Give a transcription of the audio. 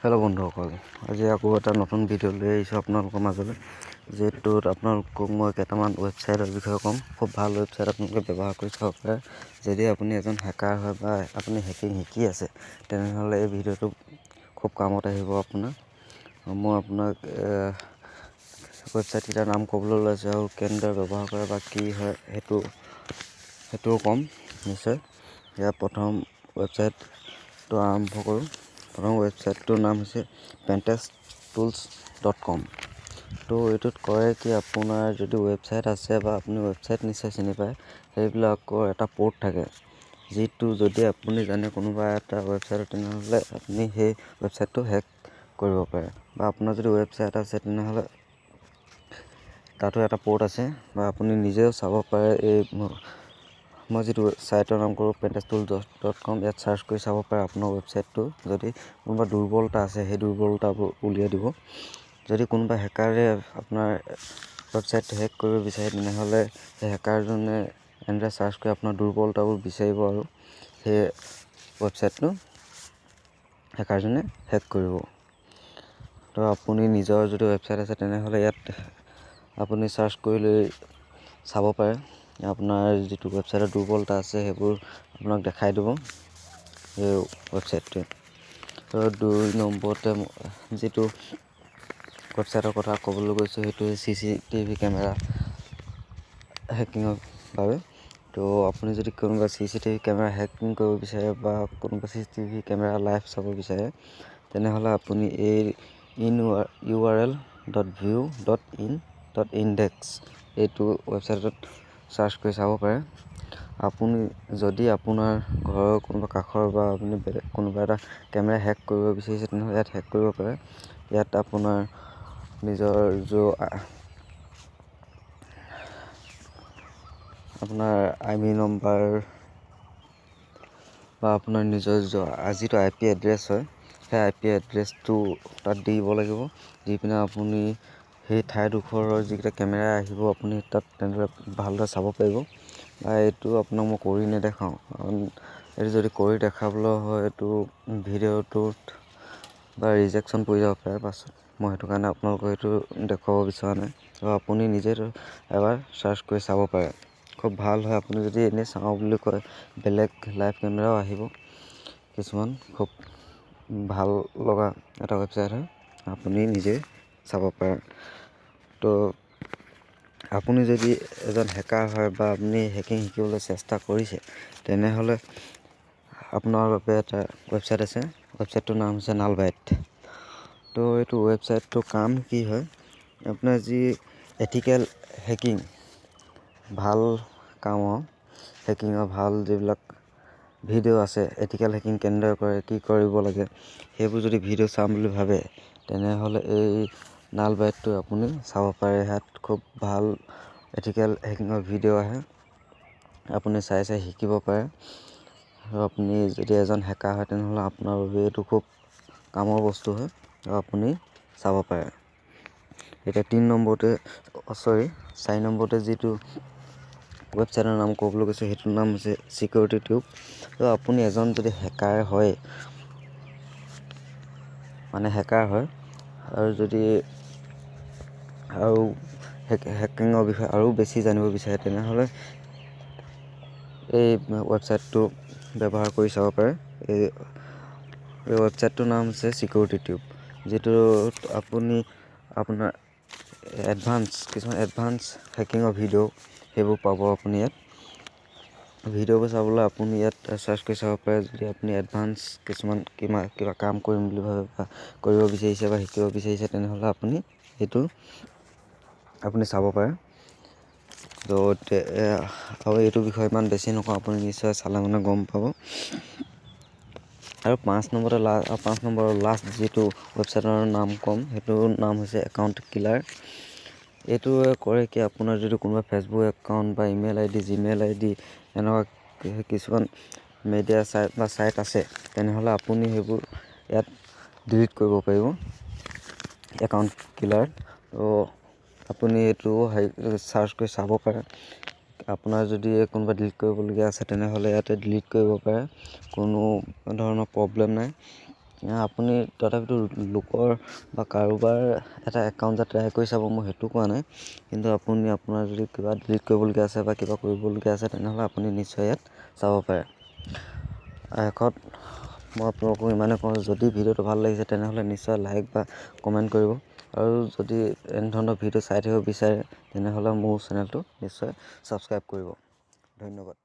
Hello' বন্ধুসকল, আজি আকৌ এটা নতুন ভিডিঅ' লৈ আহিছোঁ আপোনালোকৰ মাজলৈ। যিটোত আপোনালোকক মই কেইটামান ৱেবছাইটৰ বিষয়ে ক'ম। খুব ভাল ৱেবছাইট, আপোনালোকে ব্যৱহাৰ কৰি চাব পাৰে। যদি আপুনি এজন হেকাৰ হয় বা আপুনি হেকিং শিকি আছে, তেনেহ'লে এই ভিডিঅ'টো খুব কামত আহিব আপোনাৰ। মই আপোনাক ৱেবছাইটকেইটাৰ নাম ক'বলৈ লৈছোঁ আৰু কেনেদৰে ব্যৱহাৰ কৰে বা কি হয় সেইটোও ক'ম নিশ্চয়। ইয়াৰ প্ৰথম ৱেবছাইটটো আৰম্ভ কৰোঁ। প্ৰথম ৱেবছাইটটোৰ নাম হৈছে pentestTools.com। তো এইটোত কৰে কি, আপোনাৰ যদি ৱেবছাইট আছে বা আপুনি ৱেবছাইট নিশ্চয় চিনি পায়, সেইবিলাকৰ এটা প'ৰ্ট থাকে, যিটো যদি আপুনি জানে কোনোবা এটা ৱেবছাইটত, তেনেহ'লে আপুনি সেই ৱেবছাইটটো হেক কৰিব পাৰে। বা আপোনাৰ যদি ৱেবছাইট আছে তেনেহ'লে তাতো এটা প'ৰ্ট আছে, বা আপুনি নিজেও চাব পাৰে। মই যিটো ছাইটৰ নাম কৰোঁ pentestTools.com, ইয়াত চাৰ্চ কৰি চাব পাৰে আপোনাৰ ৱেবছাইটটো। যদি কোনোবা দুৰ্বলতা আছে, সেই দুৰ্বলতাবোৰ উলিয়াই দিব। যদি কোনোবা হেকাৰে আপোনাৰ ৱেবছাইট হেক কৰিব বিচাৰে, তেনেহ'লে সেই হেকাৰজনে এনেদৰে চাৰ্চ কৰি আপোনাৰ দুৰ্বলতাবোৰ বিচাৰিব আৰু সেই ৱেবছাইটটো হেকাৰজনে হেক কৰিব। তো আপুনি নিজৰ যদি ৱেবছাইট আছে, তেনেহ'লে ইয়াত আপুনি চাৰ্চ কৰি লৈ চাব পাৰে। আপোনাৰ যিটো ৱেবছাইটৰ দুৰ্বলতা আছে, সেইবোৰ আপোনাক দেখাই দিব এই ৱেবছাইটটোৱে। তো 2 নম্বৰতে যিটো ৱেবছাইটৰ কথা ক'বলৈ গৈছোঁ, সেইটো CCTV কেমেৰা হেকিঙৰ বাবে। তো আপুনি যদি কোনোবা CCTV কেমেৰা হেকিং কৰিব বিচাৰে বা কোনোবা CCTV কেমেৰা লাইভ চাব বিচাৰে, তেনেহ'লে আপুনি এই url.view.in.index এইটো ৱেবছাইটত চাৰ্চ কৰি চাব পাৰে। আপুনি যদি আপোনাৰ ঘৰৰ কোনোবা কাষৰ বা আপুনি বেলেগ কোনোবা এটা কেমেৰা হেক কৰিব বিচাৰিছে, তেনেহ'লে ইয়াত হেক কৰিব পাৰে। ইয়াত আপোনাৰ নিজৰ আপোনাৰ IP নম্বৰ বা আপোনাৰ নিজৰ যিটো IP এড্ৰেছ হয়, সেই IP এড্ৰেছটো তাত দিব লাগিব। দি পিনে আপুনি সেই ঠাইডোখৰৰ যিকেইটা কেমেৰা আহিব, আপুনি তাত তেনেদৰে ভালদৰে চাব পাৰিব। বা এইটো আপোনাক মই কৰি নেদেখাওঁ, কাৰণ এইটো যদি কৰি দেখাবলৈ হয়, এইটো ভিডিঅ'টোত বা ৰিজেকশ্যন পৰি যাব পাৰে পাছত। মই সেইটো কাৰণে আপোনালোকক এইটো দেখুৱাব বিচৰা নাই। আৰু আপুনি নিজে এবাৰ চাৰ্চ কৰি চাব পাৰে। খুব ভাল হয়। আপুনি যদি এনেই চাওঁ বুলি কয়, বেলেগ লাইভ কেমেৰাও আহিব কিছুমান। খুব ভাল লগা এটা ৱেবছাইট হয়, আপুনি নিজে চাব পাৰে। তো আপুনি যদি এজন হেকাৰ হয় বা আপুনি হেকিং শিকিবলৈ চেষ্টা কৰিছে, তেনেহ'লে আপোনাৰ বাবে এটা ৱেবছাইট আছে। ৱেবছাইটটোৰ নাম হৈছে নালবাইট। তো এইটো ৱেবছাইটটোৰ কাম কি হয়, আপোনাৰ যি এথিকেল হেকিং, ভাল কামৰ হেকিঙৰ ভাল যিবিলাক ভিডিঅ' আছে, এথিকেল হেকিং কেনেদৰে কৰে, কি কৰিব লাগে, সেইবোৰ যদি ভিডিঅ' চাম বুলি ভাবে, তেনেহ'লে এই নালবাইটটো আপুনি চাব পাৰে। ইয়াত খুব ভাল এথিকেল হেকিঙৰ ভিডিঅ' আহে, আপুনি চাই শিকিব পাৰে। আৰু আপুনি যদি এজন হেকাৰ হয়, তেনেহ'লে আপোনাৰ বাবে এইটো খুব কামৰ বস্তু হয়, আৰু আপুনি চাব পাৰে। এতিয়া 4 নম্বৰতে যিটো ৱেবছাইটৰ নাম ক'বলৈ গৈছে, সেইটোৰ নাম হৈছে চিকিউৰিটিটিউব। তো আপুনি এজন যদি হেকাৰ হয় আৰু যদি হেকিঙৰ বিষয়ে আৰু বেছি জানিব বিচাৰে, তেনেহ'লে এই ৱেবছাইটটো ব্যৱহাৰ কৰি চাব পাৰে। এই ৱেবছাইটটোৰ নাম হৈছে চিকিউৰিটিটিউব, যিটোত আপুনি আপোনাৰ কিছুমান এডভান্স হেকিঙৰ ভিডিঅ' সেইবোৰ পাব। আপুনি ইয়াত ভিডিঅ'বোৰ চাবলৈ আপুনি ইয়াত চাৰ্চ কৰি চাব পাৰে। যদি আপুনি এডভান্স কিছুমান কিবা কাম কৰিম বুলি ভাবে বা কৰিব বিচাৰিছে বা শিকিব বিচাৰিছে, তেনেহ'লে আপুনি চাব পাৰে। তো আৰু এইটো বিষয়ে ইমান বেছি নকওঁ, আপুনি নিশ্চয় চালে মানে গম পাব। আৰু 5 নম্বৰৰ লাষ্ট যিটো ৱেবছাইটৰ নাম ক'ম, সেইটোৰ নাম হৈছে একাউণ্ট কিলাৰ। এইটোৱে কৰে কি, আপোনাৰ যদি কোনোবা ফেচবুক একাউণ্ট বা ইমেইল ID, জিমেইল ID এনেকুৱা কিছুমান মিডিয়া ছাইট আছে, তেনেহ'লে আপুনি সেইবোৰ ইয়াত ডিলিট কৰিব পাৰিব একাউণ্ট কিলাৰত। তো আপুনি এইটো চাৰ্চ কৰি চাব পাৰে। আপোনাৰ যদি কোনোবা ডিলিট কৰিবলগীয়া আছে, তেনেহ'লে ইয়াতে ডিলিট কৰিব পাৰে, কোনো ধৰণৰ প্ৰব্লেম নাই। আপুনি তথাপিতো লোকৰ বা কাৰোবাৰ এটা একাউণ্ট যে ট্ৰাই কৰি চাব, মই সেইটো কোৱা নাই। কিন্তু আপুনি আপোনাৰ যদি কিবা ডিলিট কৰিবলগীয়া আছে বা কিবা কৰিবলগীয়া আছে তেনেহ'লে আপুনি নিশ্চয় ইয়াত চাব পাৰে। শেষত মই আপোনালোকক ইমানেই কওঁ, যদি ভিডিঅ'টো ভাল লাগিছে তেনেহ'লে নিশ্চয় লাইক বা কমেণ্ট কৰিব। আৰু যদি এনেধৰণৰ ভিডিঅ' চাই থাকিব বিচাৰে তেনেহ'লে মোৰ চেনেলটো নিশ্চয় ছাবস্ক্ৰাইব কৰিব। ধন্যবাদ।